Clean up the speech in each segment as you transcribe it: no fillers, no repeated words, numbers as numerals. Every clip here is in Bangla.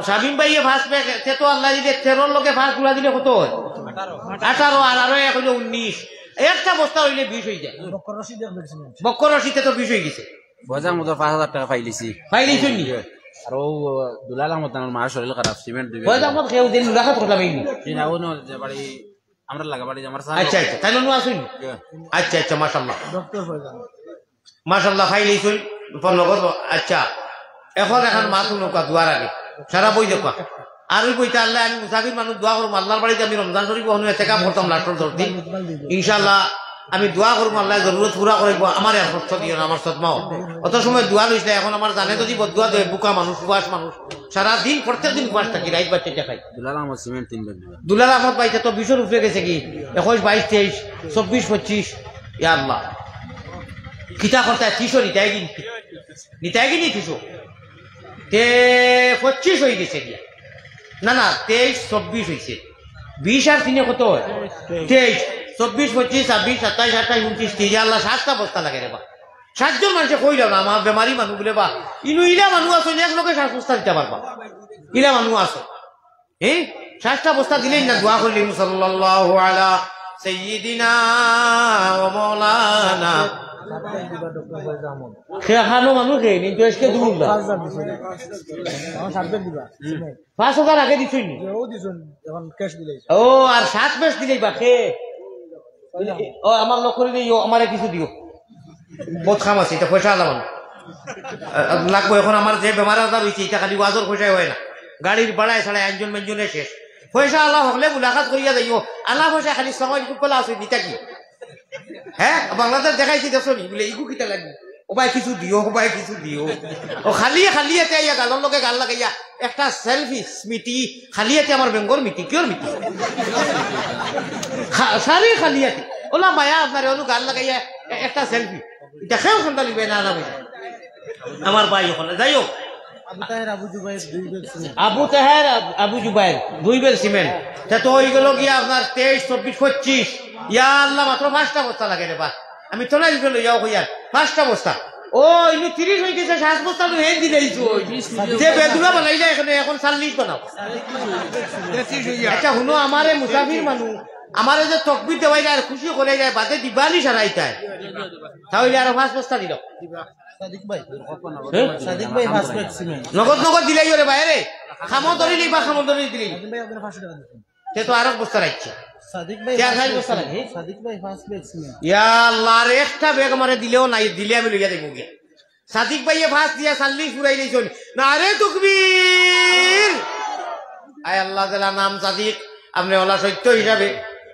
শামিম ভাইয়ে ফার্স্ট ব্যাগ সে তো আল্লাহ দিলে 13 লোকে ফার্স্ট গুলা দিলে কত হয় 18 আর আরো এক হইলো 19 একটা বস্তা হইলে 20 হয়ে যায় বক্কর রশিদে তো 20 হয়ে গেছে বজার মতো 5000 টাকা পাইলিছি নি আর ও দুলালার মতো আমার মার শরীর খারাপ সিমেন্ট দিবে বজার মতো কেউ দিন মুলাকাত করলাম এই না ও যে বাড়ি আমরা লাগা বাড়ি আমার আচ্ছা আচ্ছা তাই নো আসুন আচ্ছা আচ্ছা মাশাআল্লাহ ডক্টর ফয়জান মাশাআল্লাহ ফাইলিছুন নগদ আচ্ছা এখন মাসুল নৌকা দুয়ার আগে সারা বই দেখো আর ওই বইটা আল্লাহ আমি মুসাফির মানুষ দোয়া করবো আল্লাহর বাড়িতে আমি রমজান শরীফ হনু এতেকাপ করতাম লাস্টর ধরতি ইনশাআল্লাহ আমি দোয়া করবো আল্লাহ জরুরত পুরা করিব আমার আর কষ্ট দিও আমার সদমাও অত সময় দোয়া লইছিলে এখন আমার জানে যদি বদুয়া দেয় বুকা মানুষ সুবাস মানুষ সারা দিন প্রত্যেক দিন কুয়াশ থাকি রাইত বাচ্চা দেখাই দুলাল আহমদ সিমেন্ট 3 ব্যাগ দিবা দুলাল আহমদ পাইছে তো 20 উপরে গেছে কি 21 22 23 24 25 ইয়া আল্লাহ কিতা করতে 30 নিতাই গিনি 30 তে 25 হয়ে গেছে গিয়া না না 23 24 হয়েছে 20 আর 3 কত হয় 23 24 25 26 27 28 29 30 আল্লাহ 7টা বস্তা লাগে রে বা 7 জন মানুষে কইলাম না আমার বেমারি মানুষ বলে বা ইলা মানুষ আছে এক লোকে 7 বস্তা দিতে পারবা ইলা মানুষ আছে 7টা বস্তা দিলেই না দোয়া করলেন সাল্লাল্লাহু আলা সাইয়্যিদিনা ওয়া মাওলানা খানো মানুষ ইন্টারেস্টকে দূর 5,000 আগে দিছই ও আর 7 বেশ দিলেই বা খে ও আমার লোক করে দিও আমারে কিছু দিও বহুত খাম আছে এটা পয়সা আলাম লাগবো এখন আমার যে বেমার আজার হয়েছে এটা খালি ওয়াজর পয়সায় হয় না গাড়ির ভাড়ায় ছাড়াই একজন মেনজনে শেষ পয়সা আল্লাহ হলে মুলাকাত করিয়া যাইও আল্লাহ পয়সা খালি সময় কলা আছে নিতা কি হ্যাঁ বাংলাদেশ দেখাইছি দেখো নি বলে ইগু কিতা লাগবে ও ভাই কিছু দিও ও খালি এতে আইয়া গালর লগে গাল লাগাইয়া একটা সেলফি স্মৃতি খালি এতে আমার বেঙ্গর মিটি কিয়র মিটি সারি খালি এতে ওলা মায়া আপনার অনু গাল লাগাইয়া একটা সেলফি দেখেও সন্ধ্যা লিবে না আমার ভাই ওখানে যাই হোক আবু তাহের আবু জুবাইর 2 বেল সিমেন্ট তো ওই গেল গিয়া আপনার 23 24 25 ইয়া আল্লাহ মাত্র 5টা বস্তা লাগে রে বা আমি তোলাই গেল ইয়াও কইয়ার 5টা বস্তা ও ইনি 30 হয়ে গেছে 7 বস্তা তো হেন দিলেইছো যে বেদুরা বানাইলা এখন 40 বানাও আচ্ছা হুনো আমারে মুসাফির মানুষ আমারে যে তকবির দেওয়াই যায় খুশি করে যায় বাদে দিবালি সারাইতায় তাহলে আর 5 বস্তা দিল সাদিক ভাই ফার্স্ট ব্যাগ সিমেন্ট নগদ দিলাই রে বাইরে খামো ধরি নি বা খামো ধরি দিলি ভাই আপনার 500 টাকা দিবেন তে তো আরেক বস্তা রাখছি সাদিক ভাই বস্তা লাগে সাদিক ভাই ফার্স্ট ব্যাগ সিমেন্ট ইয়া আল্লাহ রে একটা ব্যাগ আমারে দিলেও নাই দিলে আমি লইয়া দেবো গিয়া সাদিক ভাই ফার্স্ট দিয়া 40 পুরাই লইছন না রে তাকবীর আয় আল্লাহ তাআলা নাম সাদিক আপনি ওলা সত্য হিসাবে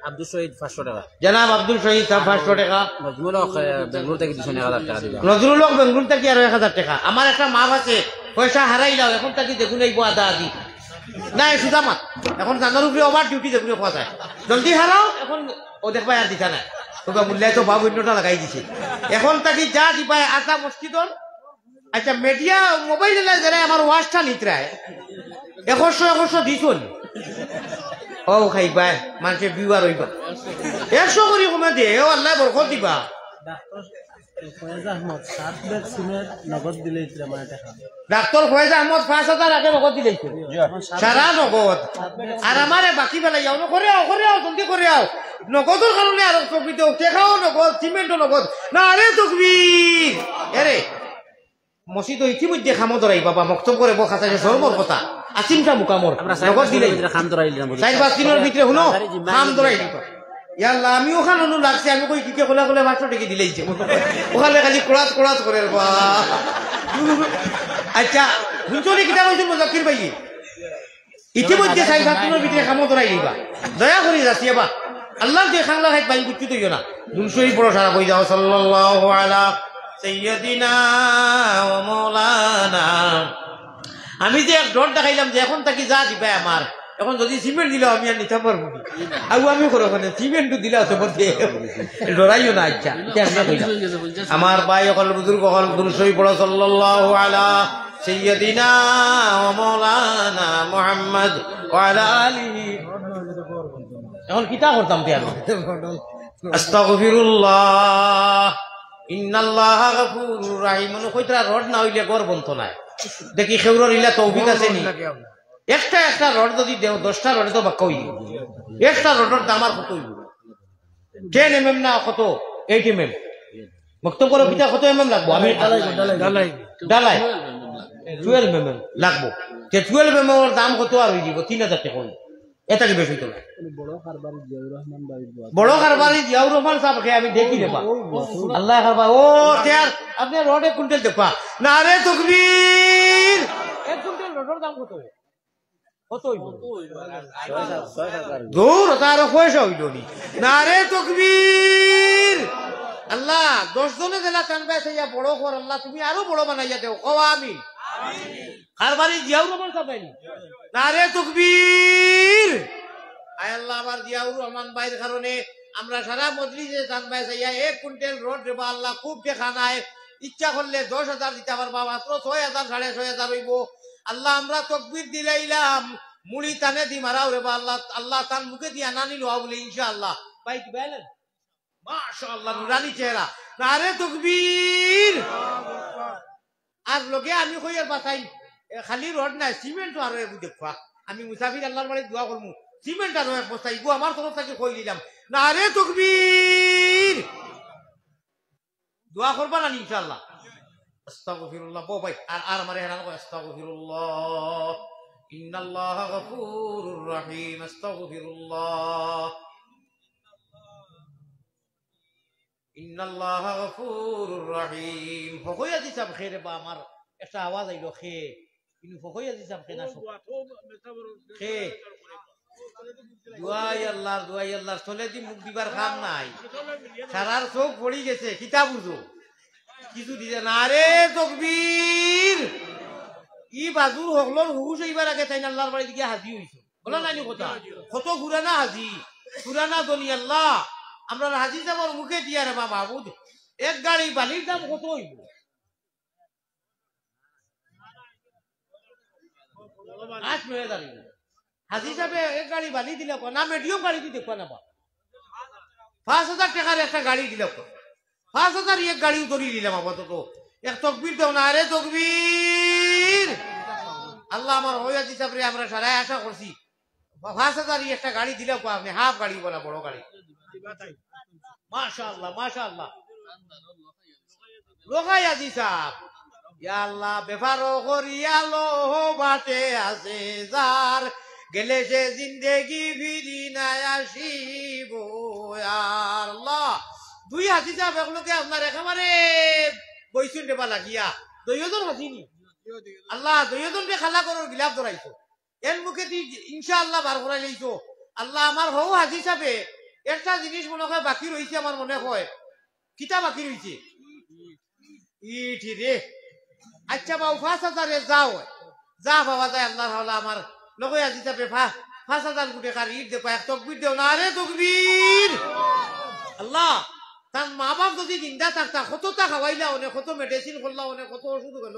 আব্দুল শহীদ 500 টাকা জনাব আব্দুল শহীদ 500 টাকা নজরুল হক বেঙ্গলুরু থেকে 1000 টাকা দিবা নজরুল হক বেঙ্গলুরু থেকে আর 1000 টাকা আমার একটা মাপ আছে পয়সা হারাইলাও এখন তাকে দেখুন এই আদা আদি না সুদা মাত এখন জানার উপরে ওভার ডিউটি দেখুন পাওয়া যায় জলদি হারাও এখন ও দেখবা আর দিতা না তোকে মূল্যায় তো বাবু অন্যটা লাগাই দিছে এখন তাকে যা দিবাই আটা মসজিদর আচ্ছা মিডিয়া মোবাইলে যারা আমার ওয়াশটা নিতরায় 100 দিছুন ও খাইবা মানুষে বিওয়ার হইবা 100 করে কমে দে ও আল্লাহ বরকত দিবা ডাক্তার ফয়েজ আহমদ 5,000 আগে নগদ দিলেই সারা নগদ আর আমারে বাকি বেলা যাও করে জলদি করে আও নগদের কারণে আর প্রকৃত টেকাও নগদ সিমেন্টও নগদ না আরে তাকবীর এরে মসজিদ ইতিমধ্যে খামো ধরাই বাবা মক্তব করে বখাতে সর্বর কথা আসিমটা মুকামর নগদ দিলে খাম ধরাই দিলাম 4-5 দিনের ভিতরে শুনো খাম ধরাই দিবা ইয়াল্লাহ আমি ওখানে অনু লাগছে আমি কই কিকে খোলা 500 টাকা দিলেইছে ওখানে খালি কোড়াত করে বা আচ্ছা হুঞ্চলি কিটা কইছো মুজাক্কির ভাই ইতিমধ্যে 4-5 দিনের ভিতরে খামো ধরাই দিবা দয়া করে যাচ্ছি বা আল্লাহ যে খাংলা খাই বাইন কুচ্ছি দইও না দুলসই বড় সারা কই যাও সাল্লাল্লাহু আলা সাইয়্যিদিনা ওয়া মাওলানা আমি যে এক ডর দেখাইলাম যে এখন তাকে যা দিবে আমার এখন যদি সিমেন্ট দিলে আমি আর নিতে পারবো আউ আমি করো ওখানে সিমেন্ট দিলে তো বলতে ডরাইও না আচ্ছা আমার ভাই অকল বুজুর্গ অকল দুরুশই পড়া সাল্লাল্লাহু আলা সাইয়্যিদিনা ওয়া মাওলানা মুহাম্মদ ওয়া আলা আলিহি এখন কিতা করতাম তে আমি আস্তাগফিরুল্লাহ ইন্নাল্লাহা গফুরুর রাহিম কইতরা রড না হইলে গর বন্ত নাই দেখি খেউরর ইলা তৌফিক আছে নি একটা একটা রড যদি দেও 10টা রডে তো বাক্য হইব একটা রডের দাম আর কত হইব 10 mm না কত 8 mm বক্তব্য করে পিতা কত mm লাগবো আমি ডালাই 12 mm লাগবো যে 12 mm এর দাম কত আর হই দিব 3000 টাকা হইব এটা কি বেশি তো বড় কারবারি জিয়াউর রহমান সাহেবকে আমি দেখি দেবা আল্লাহ কারবার ও তেয়ার আপনি রড 1 কুইন্টাল দেখবা না রে তাকবীর 1 কুইন্টাল রডের দাম কত কত হইব দূর তার পয়সা হইল নি না রে তাকবীর আল্লাহ 10 জনে জেলা কানবা সাইয়া বড় কর আল্লাহ তুমি আরো বড় বানাইয়া দেও কও আমিন কারবারি জিয়াউর রহমান সাহেব না রে তাকবীর আয় আল্লাহ আমার জিয়াউর রহমান ভাইয়ের কারণে আমরা সারা মজলিসে জানবাই চাইয়া 1 কুইন্টাল রড দেবা আল্লাহ খুব দেখা নাই ইচ্ছা করলে 10,000 দিতে পারবা মাত্র 6,000 6,500 হইব আল্লাহ আমরা তাকবীর দিলাইলাম মুড়ি টানে দি মারাও রে বা আল্লাহ আল্লাহ তার মুখে দিয়া না নিল বলে ইনশাআল্লাহ ভাই কি বলেন মাশাআল্লাহ নুরানি চেহারা নারে তাকবীর আর লগে আমি কইয়ার বাসাই খালি রড না সিমেন্ট আর দেখবা আমি মুসাফির আল্লাহর বাড়ি দোয়া করমু সিমেন্ট আর এক বস্তা ইগো আমার তরফ থেকে কই দিলাম নারে তাকবীর দোয়া করবা না ইনশাআল্লাহ আস্তাগফিরুল্লাহ বো ভাই আর আমারে হেরান কই আস্তাগফিরুল্লাহ ইন্নাল্লাহা গফুরুর রহিম আস্তাগফিরুল্লাহ ইন্নাল্লাহা গফুরুর রহিম হকইয়া দিছাম খেরে বা আমার একটা আওয়াজ আইলো খে কিন্তু হকইয়া দিছাম খে না খে দুয়াই আল্লাহ চলে দি মুখ দিবার কাম নাই সারার চোখ পড়ি গেছে কিতা বুঝো কিছু দিছে না রে তাকবীর ই বাজুর হকলর হুশ হইবার আগে তাই আল্লাহর বাড়ি দিকে হাজি হইছে বলা নাইনি কথা কত ঘুরানা হাজি ঘুরানা দনি আল্লাহ আমরা হাজি যাবার মুখে দিয়া রে মাহবুদ এক গাড়ি বালির দাম কত হইব আজ মেয়ে দাঁড়িয়ে হাজি সাহেব এক গাড়ি বালি দিলে না মিডিয়াম গাড়ি দিয়ে দেখবা না 5,000 টাকার একটা গাড়ি দিলে 5,000 এক গাড়ি ধরি দিলাম আপাতত এক তকবীর দেও না রে তকবীর আল্লাহ আমার হইয়া হিসাব রে আমরা সারাই আশা করছি 5,000 একটা গাড়ি দিলে আপনি হাফ গাড়ি বলা বড় গাড়ি মাশাআল্লাহ মাশাআল্লাহ লোকাই আজি সাহেব ইয়া আল্লাহ বেফারো করিয়ালো বাটে আছে যার গেলে সে জিন্দেগি ফিরি নাই আসিব আল্লাহ দুই হাজি সাহেব এগুলোকে আপনার একেবারে বৈশুন দেবা লাগিয়া দুইজন হাজিনি আল্লাহ দুইজনকে খালা করার গিলাপ ধরাইছো এর মুখে ইনশাআল্লাহ বার করাই লাইছো আল্লাহ আমার হৌ হাজি সাহেবে একটা জিনিস মনে হয় বাকি রয়েছে আমার মনে হয় কিতা বাকি রয়েছে ইটি রে আচ্ছা বাবু 5,000 যাও যা পাওয়া যায় আল্লাহর হাওলা আমার লগে আজি যাবে 5,000 কোটি কার ইট দেবা এক তকবীর দেও না রে তকবীর আল্লাহ তার মা বাপ যদি জিন্দা থাকতা কতটা খাওয়াইলা অনেক কত মেডিসিন করলা অনেক কত ওষুধ গেল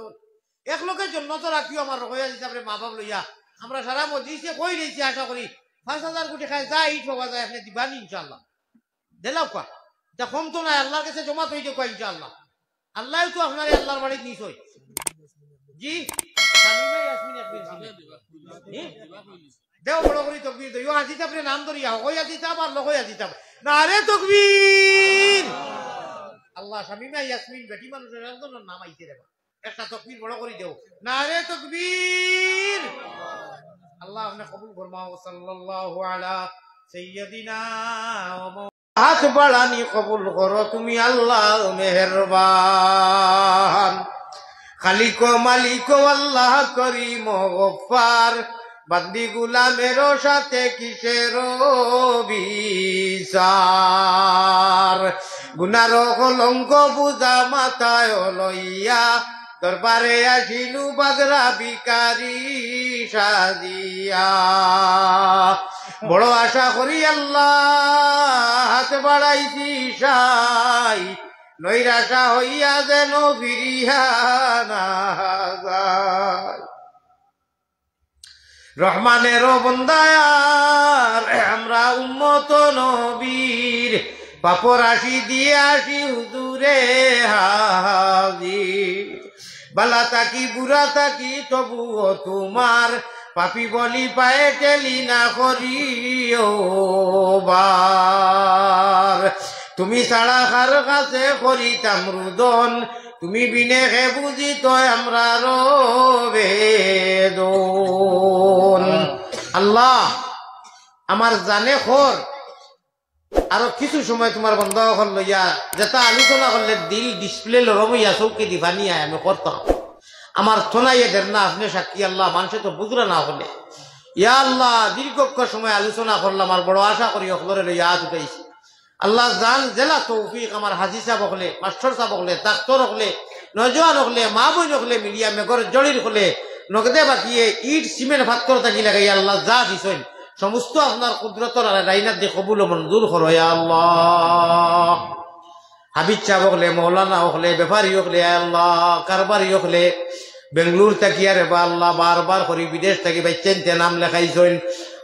এক লোকের জন্য তো রাখিও আমার রকয়া হিসাবে মা বাপ লইয়া আমরা সারা মজলিসে কই রয়েছি আশা করি 5,000 কোটি খাই যা ইট পাওয়া যায় আপনি দিবানি ইনশাআল্লাহ দিলাও কা এটা কম তো নাই আল্লাহর কাছে জমা তৈরি কয় ইনশাআল্লাহ আল্লাহ তো আপনার আল্লাহর বাড়ি নিছই জি সামিমা ইয়াসমিন একদিন দেও বড় করে তকবীর দেও আজি আপনি নাম ধরিয়া হই আজি তা আর লগ হই আজি তা না রে তকবীর আল্লাহ সামিমা ইয়াসমিন বেটি মানুষের একজন নাম আইছে রে একটা তকবীর বড় করে দেও না রে তকবীর আল্লাহ আপনি কবুল ফরমাও সাল্লাল্লাহু আলা সাইয়্যিদিনা ওয়া হাত বাড়ানি কবুল করো তুমি আল্লাহ মেহেরবান খালিক মালিক আল্লাহ করিম গফফার বান্দি গুলামের সাথে কিসের বিচার গুনার কলঙ্ক বুঝা মাথায় লইয়া দরবারে আসিলু বাগরা ভিখারি সাজিয়া বড় আশা করি আল্লাহ হাত বাড়াইছি সাই নৈরাশা হইয়া যেন ফিরিয়া না যায় রহমানের বন্দায়ার আমরা উম্মত নবীর পাপ রাশি দিয়ে আসি হুজুরে হাজির বালা তাকি বুড়া তাকি তবুও তোমার পাপি বলি পায়ে টেলি না করিও বার তুমি ছাড়া কার কাছে করিতাম রুদন তুমি বিনে হে বুঝি তো আমরা বেদন আল্লাহ আমার জানে খর আরো কিছু সময় তোমার বন্ধ লইয়া যেটা আলোচনা করলে দিল ডিসপ্লে লরমইয়া চৌকে দিবানি আমি করতাম আমার থনাইয়ে দের না আপনি সাক্ষী আল্লাহ মানুষে তো বুঝরা না হলে ইয়া আল্লাহ দীর্ঘ সময় আলোচনা করলাম আর বড় আশা করি অকলরে লইয়া হাত উঠাইছি আল্লাহ জান জেলা তৌফিক আমার হাজি সাহেব হলে মাস্টার সাহেব হলে ডাক্তার হলে নজওয়ান হলে মা বোন হলে মিলিয়া মেঘর জড়ির হলে নগদে বাকিয়ে ইট সিমেন্ট ফাত্তর থাকি লাগাই আল্লাহ যা দিছেন সমস্ত আপনার কুদরতর রাইনাত দিয়ে কবুল মঞ্জুর করো ইয়া আল্লাহ হাবিজ সাহেব হলে মৌলানা হলে ব্যাপারী হলে আল্লাহ কারবারি হলে বেঙ্গলুর থাকি আরে বা আল্লাহ বারবার করি বিদেশ থাকি বাচ্চান নাম লেখাইছেন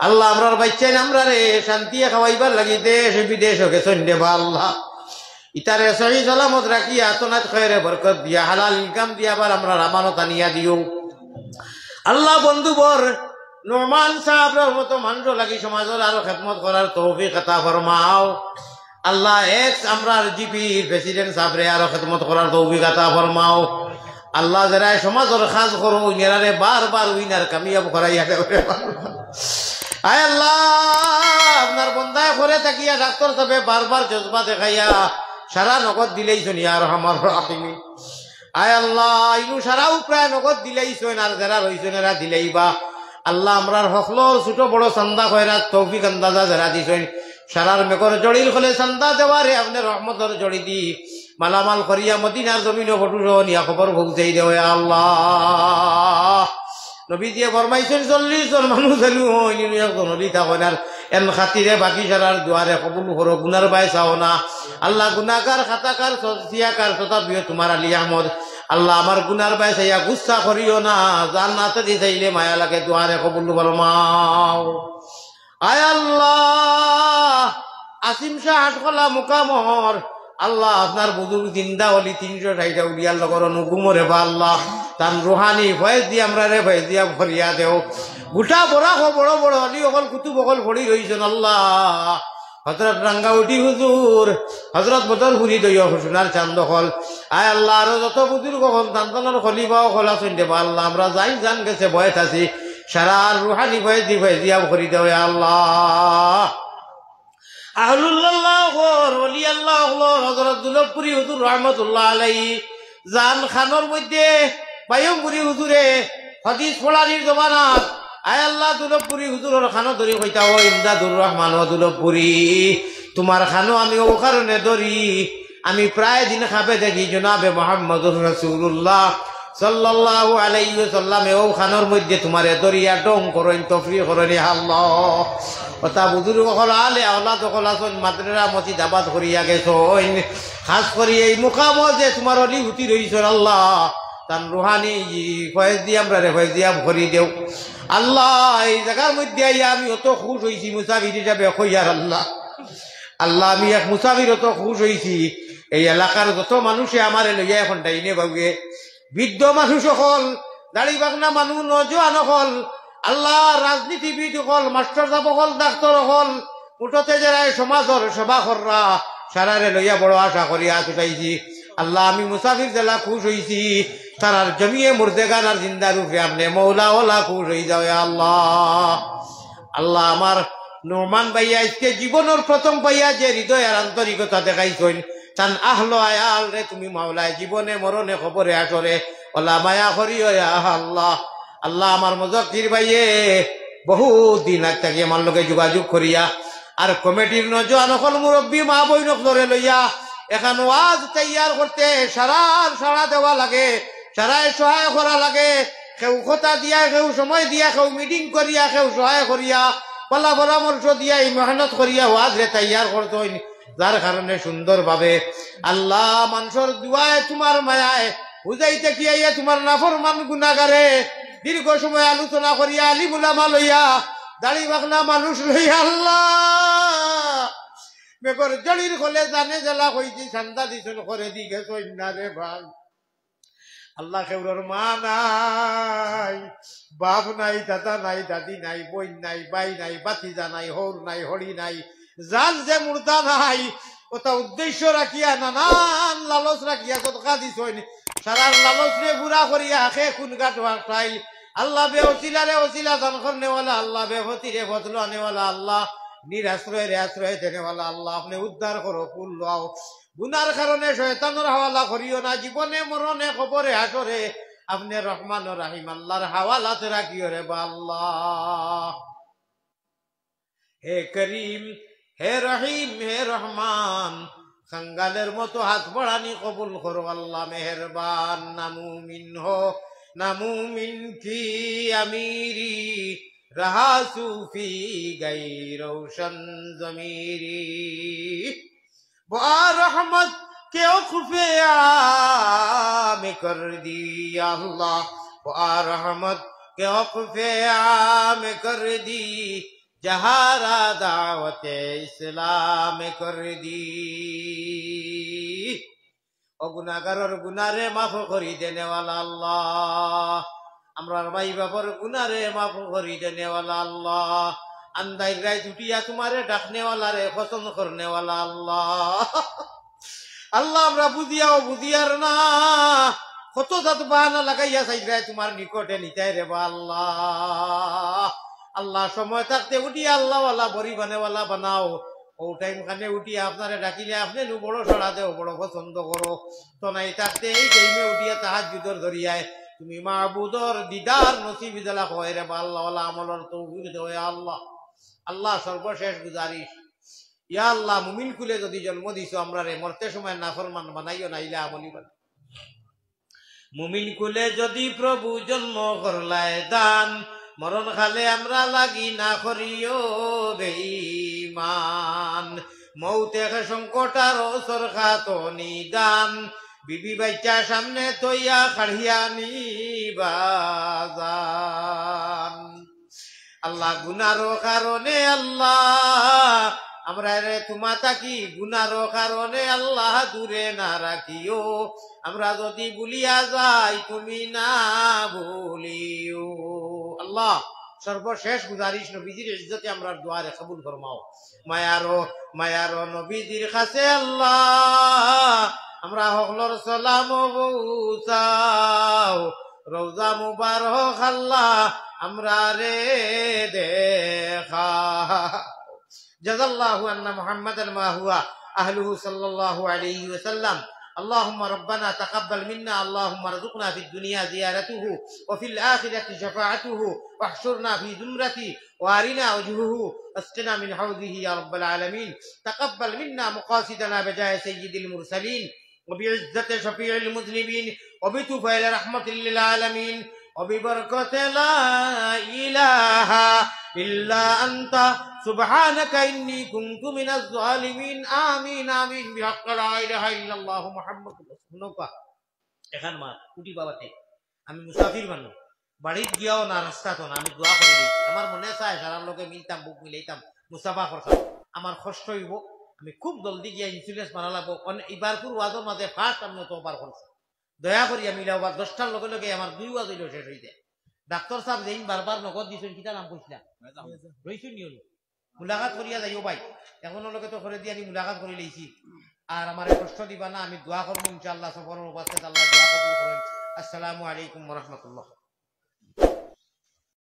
আল্লাহ আমরার বাচ্চান আমরা রে শান্তি খাওয়াইবার লাগি দেশ বিদেশ গেছেন রে বা আল্লাহ ইতারে সহি সালামত রাখিয়া আতনাত খয়রে বরকত দিয়া হালাল ইনকাম দিয়া আবার আমরা আমানত আনিয়া দিও আল্লাহ বন্ধুবর নোমান সাহেবের মতো মানুষ লাগি সমাজের আরো খেদমত করার তৌফিক আতা ফরমাও আল্লাহ এক্স আমরার জিপির প্রেসিডেন্ট সাহেবরে আরো খেদমত করার তৌফিক আতা ফরমাও আল্লাহ যারা সমাজের খাস করো উইনারে বারবার উইনার কামিয়াব করাইয়া দেবে আয় আল্লাহ আপনার বন্ধায় করে থাকিয়া ডাক্তার সাহেব বারবার জজবা দেখাইয়া সারা নগদ দিলেইছেন ইয়ার আমার রাহিমি আয় আল্লাহ ইনু সারাও প্রায় নগদ দিলেইছেন আর যারা রইছেন এরা দিলেইবা আল্লাহ আমরার হকলর ছোট বড় চান্দা খয়রাত তৌফিক আন্দাজা যারা দিছেন সারার মেকর জড়ির হলে চান্দা দেওয়ারে আপনি রহমতর জড়ি দি মালামাল করিয়া মদিনার জমিন ফটু নিয়া খবর পৌঁছাই দেও আল্লাহ নবী দিয়ে ফরমাইছেন 40 জন মানুষ নদী থাকেন আর এন খাতিরে বাকি সারার দুয়ারে কবুল করো গুনার বাই চাও না আল্লাহ গুনাকার খাতাকার সিয়াকার তথা বিয় তোমার আলী আহমদ আল্লাহ আমার গুনার বাই চাইয়া গুচ্ছা করিও না জান্নাতে দি চাইলে মায়া লাগে দুয়ারে কবুল ফরমাও আয় আল্লাহ আসিম শাহ হাটকলা মুকামর আল্লাহ আপনার বুজুর্গ জিন্দা হলি 360টা উলিয়ার লগর নুগুমরে বা আল্লাহ তান রুহানি ভয়েস দিয়ে আমরা রে ভয়েস দিয়া ভরিয়া দেও গোটা বড়া বড় বড় অলি অকল কুতুব অকল ভরি রইছেন আল্লাহ হজরত রাঙ্গাউটি হুজুর হজরত বদর হুরি দইয় সোনার চান্দ হল আয় আল্লাহ আরো যত বুজুর্গ হল তান্তনের খলিফা হল আছেন দেবা আল্লাহ আমরা যাই জান গেছে বয়স আছি সারা রুহানি ভয়েস দিয়া ভরি দেও আল্লাহ আহলুল্লাহ ওলি আল্লাহ হযরত দুলভপুরি হুজুর রাহমাতুল্লাহ আলাইহি জান খানোর মধ্যে পায়মপুরি হুজুরে হাদিস পড়ানির জমানাত আয় আল্লাহ দুলভপুরি হুজুরের খানো ধরি কইতা ও ইমদাদুর রহমান ও দুলভপুরি তোমার খানো আমি ও কারণে ধরি আমি প্রায় দিন খাবে দেখি জনাবে মুহাম্মদুর রাসূলুল্লাহ সাল্লাল্লাহু আলাইহি ওয়াসাল্লাম ও খানোর মধ্যে তোমারে দরিয়া ডং করেন তফরিক করেন আল্লাহ কথা বুজুর্গ হল আলে আওলাদ হল আসন মাদ্রাসা মসজিদ আবাদ করিয়া গেছন খাস করি এই মুকাম যে তোমার অলি হুতি রইছ আল্লাহ তান রুহানি ফয়েজ দিয়া আমরা রে ফয়েজ দিয়া ভরি দেও আল্লাহ এই জায়গার মধ্যে আইয়া আমি অত খুশ হয়েছি মুসাফির হিসাবে কইয়ার আল্লাহ আল্লাহ আমি এক মুসাফির অত খুশ হয়েছি এই এলাকার যত মানুষে আমার লইয়া এখন ডাইনে বাবুয়ে বৃদ্ধ মানুষ হল দাড়ি বাগনা মানুষ নজওয়ান হল আল্লাহ রাজনীতিবিদ হল মাস্টার সাহেব হল ডাক্তার হল উঠতে যারা সমাজের সেবা কররা সারারে লইয়া বড় আশা করিয়া উঠাইছি আল্লাহ আমি মুসাফির জেলা খুশ হয়েছি তারার জমিয়ে মুর্দেগান আর জিন্দা রূপে আপনি মৌলা ওলা খুশ হয়ে যাও আল্লাহ আল্লাহ আমার নোমান ভাইয়া আজকে জীবনের প্রথম পাইয়া যে হৃদয় আর আন্তরিকতা দেখাইছেন তান আহলো আয়াল রে তুমি মাওলায় জীবনে মরণে খবরে আসরে ওলা মায়া করিও আল্লাহ আল্লাহ আমার মুজাক্কির ভাইয়ে বহুত দিন আগ থাকি আমার লগে যোগাযোগ করিয়া আর কমিটির নজওয়ান হল মুরব্বী মা বইনক ধরে লইয়া এখন ওয়াজ তৈয়ার করতে সারা দেওয়া লাগে সারায় সহায় করা লাগে কেউ কথা দিয়া কেউ সময় দিয়া কেউ মিটিং করিয়া কেউ সহায় করিয়া পালা পরামর্শ দিয়া এই মেহনত করিয়া ওয়াজ রে তৈয়ার করতেন যার কারণে সুন্দর ভাবে আল্লাহ মানুষের দুয়ায় তোমার মায়ায় বুঝাইতে কি আইয়া তোমার নাফরমান গুনাহগারে দীর্ঘ সময় আলোচনা করিয়া আলিমুলামা লইয়া দাড়ি বাগনা মানুষ লইয়া আল্লাহ বেকর জড়ির হলে জানে জেলা হইছি সান্দা দিছন করে দি গেছ না রে ভাই আল্লাহ কেউর মা নাই, বাপ নাই, দাদা নাই, দাদি নাই, বই নাই, বাই নাই, বাতিজা নাই, হর নাই, হরি নাই, যার যে মুর্দা নাই, ওটা উদ্দেশ্য রাখিয়া নানান লালচ রাখিয়া সদকা দিছ, সারা লালচ রে বুড়া করিয়া খে খুন গাট খাই। আল্লাহ বে ওসিলা রে ওসিলা দান করনেওয়ালা আল্লাহ, বে ফতি রে ফতলো আনেওয়ালা আল্লাহ, নিরাশ্রয় রে আশ্রয় দেনেওয়ালা আল্লাহ, আপনি উদ্ধার করো, কুল লাও। গুনার কারণে শয়তানের হাওয়ালা করিও না, জীবনে মরণে খবরে হাসরে আপনি রহমান ও রাহিম আল্লাহর হাওয়ালাতে রাখিও রে বা আল্লাহ। হে করিম, হে রহিম, হে রহমান, খাঙ্গালের মতো হাত বাড়ানি কবুল করো আল্লাহ মেহেরবান। নামুমিন হো নামুমিন কি আমিরি, रहा सूफी गई रोशन जमीरी, वो रहमत के खुफे आम कर दी अल्लाह, वो रहमत के खुफे आम कर दी, जहारा दावत इस्लाम कर दी। ও গুনাহগারের গুনারে মাফ করি দেনেওয়ালা আল্লাহ, আমরার ভাই বাবার গুনারে মাফ করি দেনেওয়ালা আল্লাহ, আন্দাই রায় উঠিয়া তোমারে ডাকনেওয়ালা রে পছন্দ করনেওয়ালা আল্লাহ। আল্লাহ আমরা বুঝিয়াও বুঝিয়ার না কত জাত বাহানা লাগাইয়া চাইরায় তোমার নিকটে নিতাই রে বা আল্লাহ। আল্লাহ সময় থাকতে উঠিয়া আল্লাহওয়ালা বড়ি বানেওয়ালা বানাও, ও টাইম খানে উঠিয়া আপনারে ডাকিলে আপনি নু বড় সড়া দেও, বড় পছন্দ করো। তো নাই থাকতে এই টাইমে উঠিয়া তাহাজ্জুদের ধরিয়ায় তুমি মাহবুদর দিদার নসিব দিলা হয় রে বা আল্লাহওয়ালা আমলের তৌফিক দেও ইয়া আল্লাহ। আল্লাহ সর্বশেষ গুজারিশ, ইয়া আল্লাহ মুমিন কুলে যদি জন্ম দিছো আমরা রে মরতে সময় নাফরমান বানাইও না, ইলা আমলি বানাই। মুমিন কুলে যদি প্রভু জন্ম করলায় দান, মরণ খালে আমরা লাগি না করিও বেঈমান। মৌতে সংকট আর ওসর খাত নিদান, বিবি বাচ্চা সামনে তৈয়া খাড়িয়া নিবাজান। আল্লাহ গুনারো কারণে আল্লাহ আমরা রে তোমা তাকি, গুনারো কারণে আল্লাহ দূরে না রাখিও। আমরা যদি ভুলিয়া যাই তুমি না ভুলিও। আল্লাহ সর্বশেষ গুজারিশ নবীজির ইজ্জতে আমরা দুয়ারে কবুল ফরমাও। মায়ারো নবীজির কাছে আল্লাহ আমরা হকলর সালাম পৌঁছাও। রওজা মুবারক আল্লাহ আমরা রে দেখা। জাযাল্লাহু আন্না মুহাম্মাদান মা হুয়া আহলুহু সাল্লাল্লাহু আলাইহি ওয়াসাল্লাম। اللهم ربنا تقبل منا، اللهم ارزقنا في الدنيا زيارته وفي الآخرة شفاعته، واحشرنا في زمرته وارنا وجهه، اسقنا من حوضه يا رب العالمين. تقبل منا مقاصدنا بجاه سيد المرسلين وبعزة شفيع المذنبين وبطفيل رحمة للعالمين وببركة لا إله إلا أنت سبحانك إني كنت من الظالمين. آمين آمين بحق لا إله إلا الله محمد رسول الله. এখন মা কুটি বাবাতে আমি মুসাফির মানুষ, বাড়িতে গিয়াও না রাস্তা তো না, আমি দোয়া করে দিয়েছি। আমার মনে চায় সারার লোকে মিলতাম, বুক মিলাইতাম, মুসাফা করতাম, আমার কষ্ট হইব। আমি খুব জলদি গিয়া ইন্স্যুরেন্স মানা লাগবো। এবার পুর ওয়াজের মাঝে ফার্স্ট আমি তো পার করছি, দয়া করিয়া মিলাও বা 10টার লগে লগে আমার 2 ওয়াজ হইল শেষ হয়ে যায়। ডাক্তার সাহেব যেই বারবার নগদ দিয়েছেন, কিতা নাম কইছিলাম রইছুন নিও মুলাকাত করিয়া যাইও ভাই, এখনো লোকে তো করে দিয়ে আমি মুলাকাত করে লইছি। আর আমার কষ্ট দিবা না, আমি দোয়া করবো ইনশাআল্লাহ। সফরের উপস্থিত আল্লাহ দোয়া কবুল করেন। আসসালামু আলাইকুম ওয়া রাহমাতুল্লাহ।